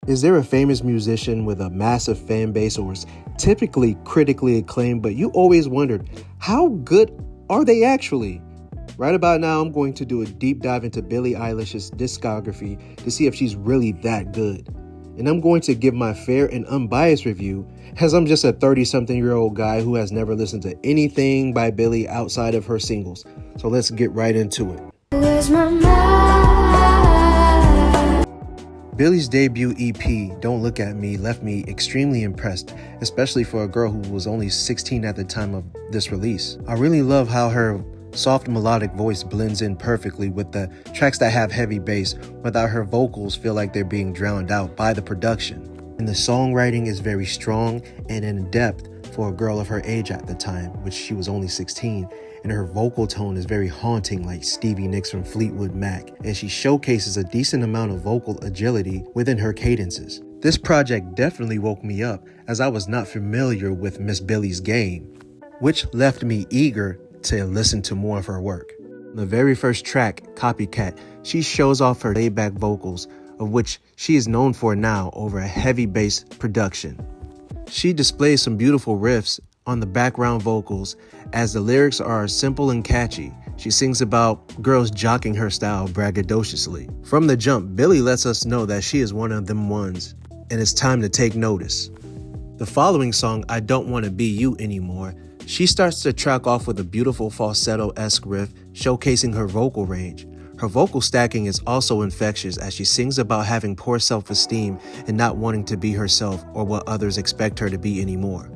Is there a famous musician with a massive fan base or is typically critically acclaimed, but you always wondered, how good are they actually? Right about now, I'm going to do a deep dive into Billie Eilish's discography to see if she's really that good. And I'm going to give my fair and unbiased review, as I'm just a 30-something-year-old guy who has never listened to anything by Billie outside of her singles. So let's get right into it. Where's my mind? Billie's debut EP, Don't Look At Me, left me extremely impressed, especially for a girl who was only 16 at the time of this release. I really love how her soft melodic voice blends in perfectly with the tracks that have heavy bass without her vocals feel like they're being drowned out by the production. And the songwriting is very strong and in depth for a girl of her age at the time, which she was only 16. And her vocal tone is very haunting like Stevie Nicks from Fleetwood Mac, and she showcases a decent amount of vocal agility within her cadences. This project definitely woke me up as I was not familiar with Miss Billie's game, which left me eager to listen to more of her work. The very first track, Copycat, she shows off her laid-back vocals, of which she is known for now over a heavy bass production. She displays some beautiful riffs on the background vocals as the lyrics are simple and catchy. She sings about girls jocking her style braggadociously. From the jump, Billie lets us know that she is one of them ones, and it's time to take notice. The following song, I Don't Want to Be You Anymore, she starts the track off with a beautiful falsetto-esque riff showcasing her vocal range. Her vocal stacking is also infectious as she sings about having poor self-esteem and not wanting to be herself or what others expect her to be anymore.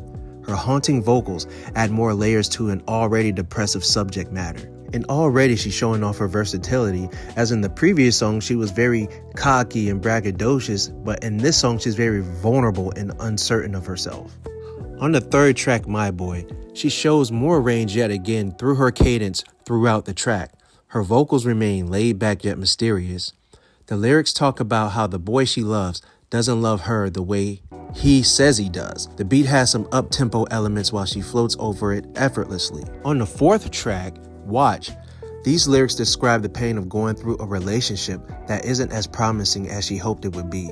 Her haunting vocals add more layers to an already depressive subject matter. And already she's showing off her versatility, as in the previous song she was very cocky and braggadocious, but in this song she's very vulnerable and uncertain of herself. On the third track, My Boy, she shows more range yet again through her cadence throughout the track. Her vocals remain laid back yet mysterious. The lyrics talk about how the boy she loves doesn't love her the way he says he does. The beat has some up-tempo elements while she floats over it effortlessly. On the fourth track, Watch, these lyrics describe the pain of going through a relationship that isn't as promising as she hoped it would be.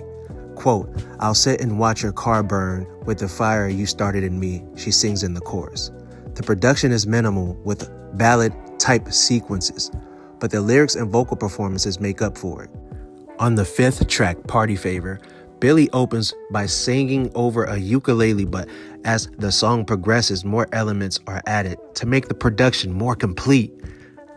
Quote, I'll sit and watch your car burn with the fire you started in me, she sings in the chorus. The production is minimal with ballad-type sequences, but the lyrics and vocal performances make up for it. On the fifth track, Party Favor, Billie opens by singing over a ukulele, but as the song progresses, more elements are added to make the production more complete.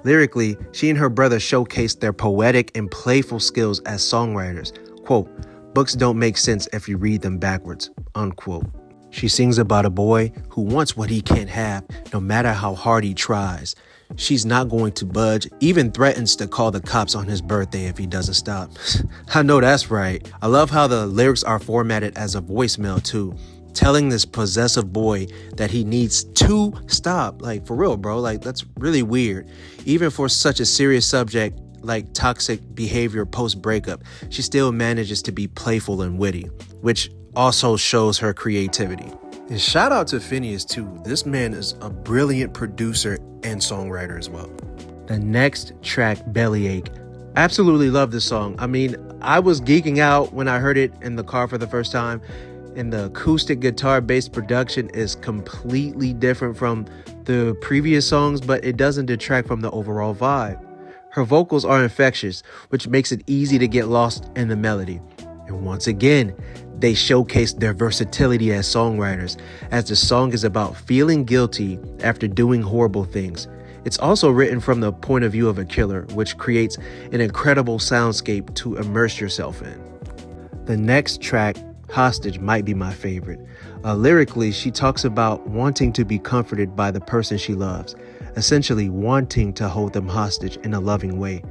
Lyrically, she and her brother showcase their poetic and playful skills as songwriters. Quote, books don't make sense if you read them backwards, unquote. She sings about a boy who wants what he can't have, no matter how hard he tries. She's not going to budge, even threatens to call the cops on his birthday if he doesn't stop. I know that's right. I love how the lyrics are formatted as a voicemail too, telling this possessive boy that he needs to stop. Like, for real, bro, like that's really weird. Even for such a serious subject like toxic behavior post-breakup, she still manages to be playful and witty, which also shows her creativity. And shout out to Phineas too. This man is a brilliant producer and songwriter as well. The next track, Bellyache. Absolutely love this song. I mean, I was geeking out when I heard it in the car for the first time. And the acoustic guitar-based production is completely different from the previous songs, but it doesn't detract from the overall vibe. Her vocals are infectious, which makes it easy to get lost in the melody. And once again, they showcase their versatility as songwriters, as the song is about feeling guilty after doing horrible things. It's also written from the point of view of a killer, which creates an incredible soundscape to immerse yourself in. The next track, Hostage, might be my favorite. Lyrically, she talks about wanting to be comforted by the person she loves, essentially wanting to hold them hostage in a loving way.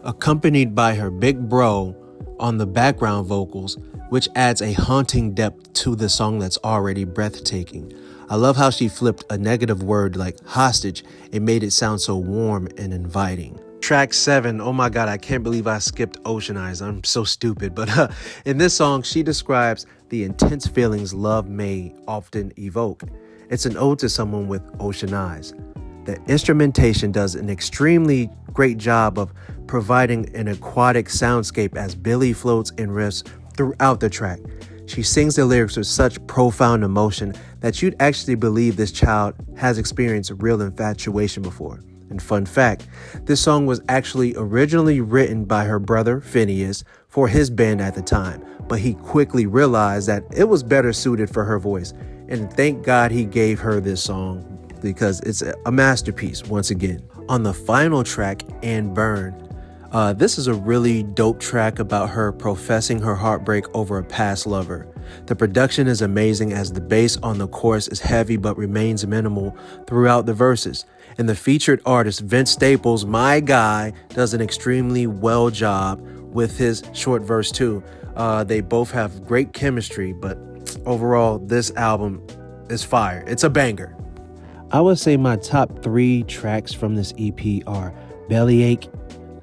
Accompanied by her big bro on the background vocals, which adds a haunting depth to the song that's already breathtaking. I love how she flipped a negative word like hostage and made it sound so warm and inviting. Track 7, oh my god, I can't believe I skipped Ocean Eyes. I'm so stupid. But in this song, she describes the intense feelings love may often evoke. It's an ode to someone with ocean eyes. The instrumentation does an extremely great job of providing an aquatic soundscape as Billie floats and riffs throughout the track. She sings the lyrics with such profound emotion that you'd actually believe this child has experienced real infatuation before. And fun fact, this song was actually originally written by her brother Phineas for his band at the time, but he quickly realized that it was better suited for her voice. And thank God he gave her this song because it's a masterpiece once again. On the final track, And Burn, this is a really dope track about her professing her heartbreak over a past lover. The production is amazing as the bass on the chorus is heavy but remains minimal throughout the verses. And the featured artist, Vince Staples, my guy, does an extremely well job with his short verse too. They both have great chemistry, but overall, this album is fire. It's a banger. I would say my top 3 tracks from this EP are Bellyache,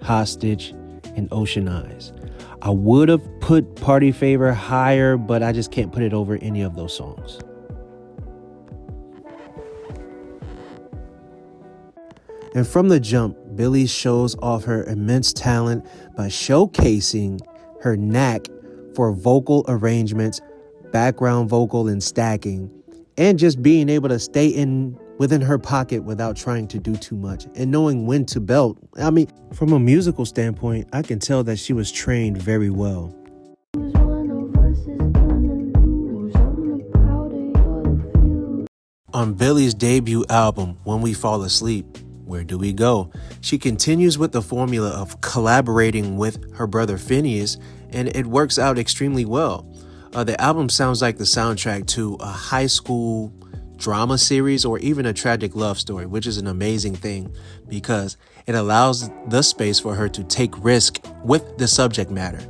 Hostage, and Ocean Eyes. I would have put Party Favor higher, but I just can't put it over any of those songs. And from the jump, Billie shows off her immense talent by showcasing her knack for vocal arrangements, background vocal and stacking, and just being able to stay within her pocket without trying to do too much and knowing when to belt. I mean, from a musical standpoint, I can tell that she was trained very well. On Billie's debut album, When We Fall Asleep, Where Do We Go?, she continues with the formula of collaborating with her brother Phineas, and it works out extremely well. The album sounds like the soundtrack to a high school drama series or even a tragic love story, which is an amazing thing because it allows the space for her to take risk with the subject matter.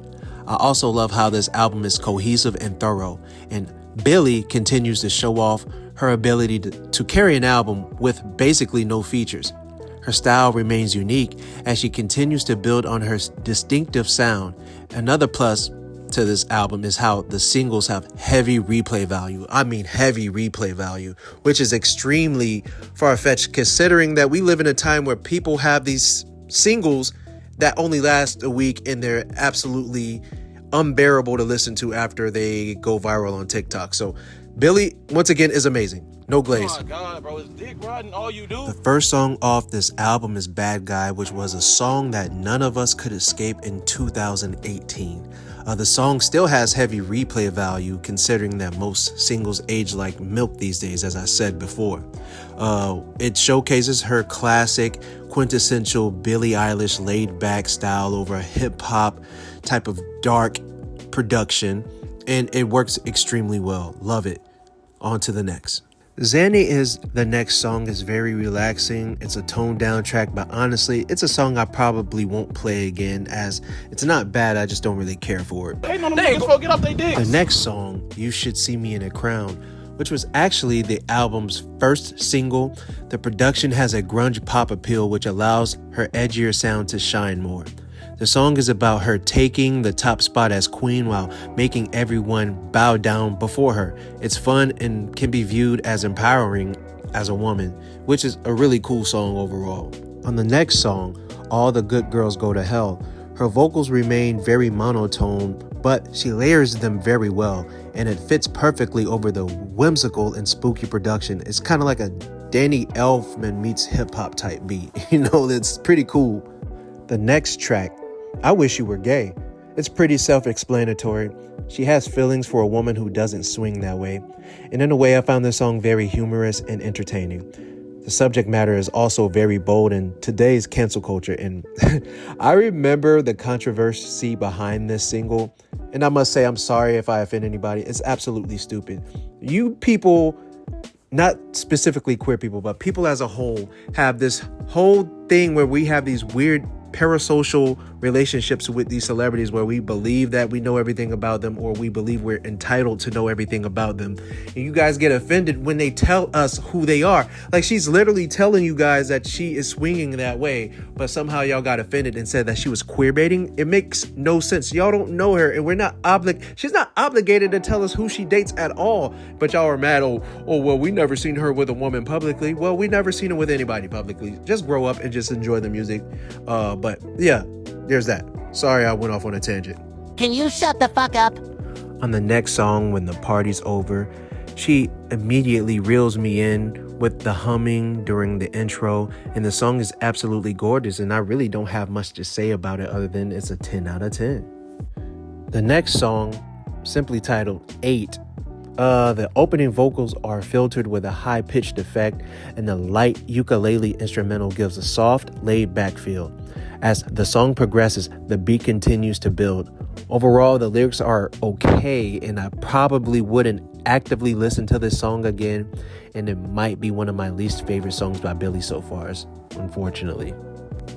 I also love how this album is cohesive and thorough, and Billie continues to show off her ability to carry an album with basically no features. Her style remains unique as she continues to build on her distinctive sound. Another plus to this album is how the singles have heavy replay value. I mean heavy replay value, which is extremely far-fetched considering that we live in a time where people have these singles that only last a week and they're absolutely unbearable to listen to after they go viral on TikTok. So Billie, once again, is amazing. No glaze. Oh my God, bro, it's dick riding all you do. The first song off this album is Bad Guy, which was a song that none of us could escape in 2018. The song still has heavy replay value considering that most singles age like milk these days, as I said before. It showcases her classic, quintessential Billie Eilish laid-back style over a hip-hop type of dark production, and it works extremely well. Love it. On to the next. Zanny is the next song. Is very relaxing. It's a toned down track, but honestly, it's a song I probably won't play again as it's not bad. I just don't really care for it. Get off they dicks. The next song, You Should See Me in a Crown, which was actually the album's first single. The production has a grunge pop appeal, which allows her edgier sound to shine more. The song is about her taking the top spot as queen while making everyone bow down before her. It's fun and can be viewed as empowering as a woman, which is a really cool song overall. On the next song, All the Good Girls Go to Hell, her vocals remain very monotone, but she layers them very well, and it fits perfectly over the whimsical and spooky production. It's kind of like a Danny Elfman meets hip-hop type beat. It's pretty cool. The next track, I Wish You Were Gay. It's pretty self-explanatory. She has feelings for a woman who doesn't swing that way. And in a way, I found this song very humorous and entertaining. The subject matter is also very bold in today's cancel culture. And I remember the controversy behind this single. And I must say, I'm sorry if I offend anybody. It's absolutely stupid. You people, not specifically queer people, but people as a whole, have this whole thing where we have these weird parasocial relationships with these celebrities where we believe that we know everything about them or we believe we're entitled to know everything about them. And you guys get offended when they tell us who they are. Like, she's literally telling you guys that she is swinging that way, but somehow y'all got offended and said that she was queer baiting. It makes no sense. Y'all don't know her, and we're not she's not obligated to tell us who she dates at all. But y'all are mad. Oh, well, we never seen her with a woman publicly. Well, we never seen her with anybody publicly. Just grow up and just enjoy the music. But yeah, there's that. Sorry, I went off on a tangent. Can you shut the fuck up? On the next song, When the Party's Over, she immediately reels me in with the humming during the intro, and the song is absolutely gorgeous, and I really don't have much to say about it other than it's a 10 out of 10. The next song, simply titled 8, the opening vocals are filtered with a high-pitched effect, and the light ukulele instrumental gives a soft, laid-back feel. As the song progresses, the beat continues to build. Overall, the lyrics are okay, and I probably wouldn't actively listen to this song again, and it might be one of my least favorite songs by Billie so far, unfortunately.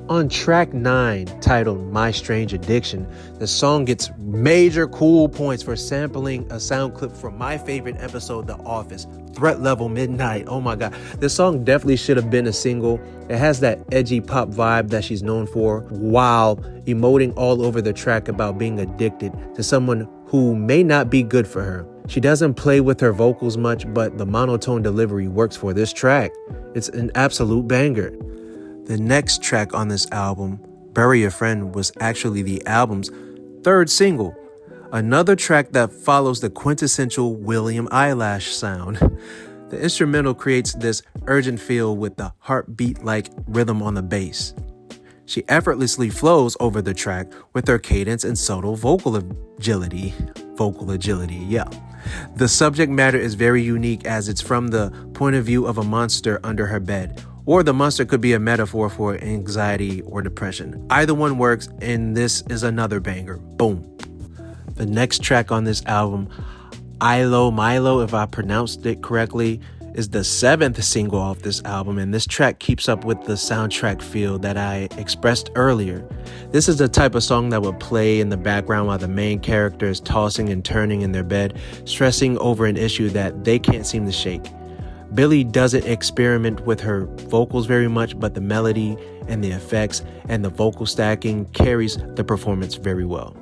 On track 9, titled My Strange Addiction, the song gets major cool points for sampling a sound clip from my favorite episode, The Office, Threat Level Midnight. Oh my god, this song definitely should have been a single. It has that edgy pop vibe that she's known for, while emoting all over the track about being addicted to someone who may not be good for her. She doesn't play with her vocals much, but the monotone delivery works for this track. It's an absolute banger. The next track on this album, Bury a Friend, was actually the album's third single. Another track that follows the quintessential William Eyelash sound. The instrumental creates this urgent feel with the heartbeat-like rhythm on the bass. She effortlessly flows over the track with her cadence and subtle vocal agility. Yeah. The subject matter is very unique as it's from the point of view of a monster under her bed. Or the monster could be a metaphor for anxiety or depression. Either one works, and this is another banger. Boom. The next track on this album, Ilo Milo, if I pronounced it correctly, is the 7th single off this album, and this track keeps up with the soundtrack feel that I expressed earlier. This is the type of song that would play in the background while the main character is tossing and turning in their bed, stressing over an issue that they can't seem to shake. Billie doesn't experiment with her vocals very much, but the melody and the effects and the vocal stacking carries the performance very well.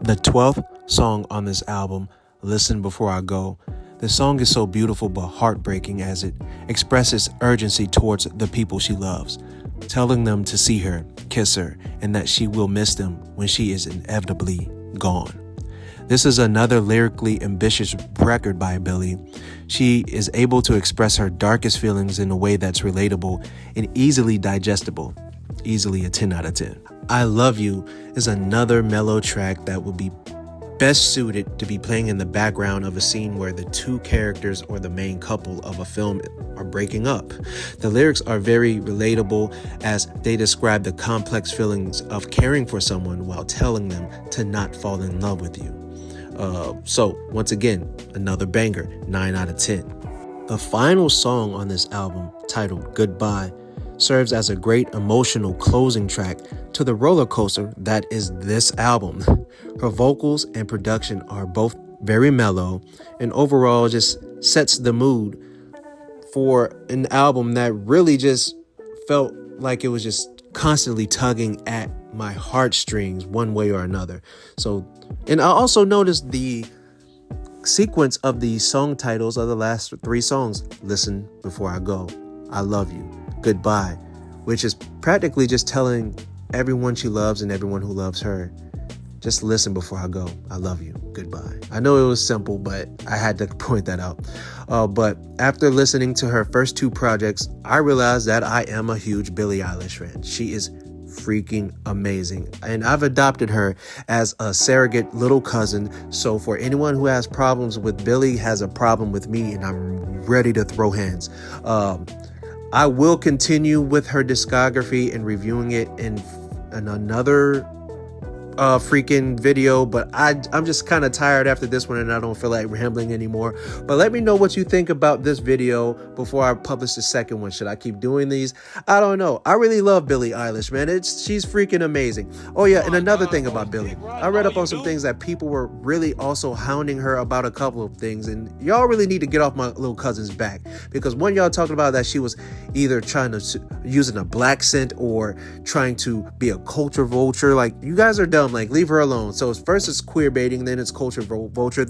The 12th song on this album, Listen Before I Go. The song is so beautiful but heartbreaking as it expresses urgency towards the people she loves, telling them to see her, kiss her, and that she will miss them when she is inevitably gone. This is another lyrically ambitious record by Billie. She is able to express her darkest feelings in a way that's relatable and easily digestible. Easily a 10 out of 10. I Love You is another mellow track that would be best suited to be playing in the background of a scene where the two characters or the main couple of a film are breaking up. The lyrics are very relatable as they describe the complex feelings of caring for someone while telling them to not fall in love with you. So once again, another banger, 9 out of 10. The final song on this album, titled Goodbye, serves as a great emotional closing track to the roller coaster that is this album. Her vocals and production are both very mellow and overall just sets the mood for an album that really just felt like it was just constantly tugging at my heartstrings one way or another. And I also noticed the sequence of the song titles of the last 3 songs. Listen Before I Go, I Love You, Goodbye, which is practically just telling everyone she loves and everyone who loves her, just listen before I go. I love you. Goodbye. I know it was simple, but I had to point that out. But after listening to her first 2 projects, I realized that I am a huge Billie Eilish fan. She is freaking amazing, and I've adopted her as a surrogate little cousin. So for anyone who has problems with Billie has a problem with me, and I'm ready to throw hands. I will continue with her discography and reviewing it in another freaking video, but I'm just kind of tired after this one and I don't feel like rambling anymore. But let me know what you think about this video before I publish the second one. Should I keep doing these? I don't know. I really love Billie Eilish, man. She's freaking amazing. Oh yeah, and another thing about Billie, I read up on some things that people were really also hounding her about a couple of things, and y'all really need to get off my little cousin's back, because one, y'all talking about that she was either trying to using a black scent or trying to be a culture vulture. Like, you guys are dumb. Like, leave her alone. So first it's queer baiting, then it's culture vulture.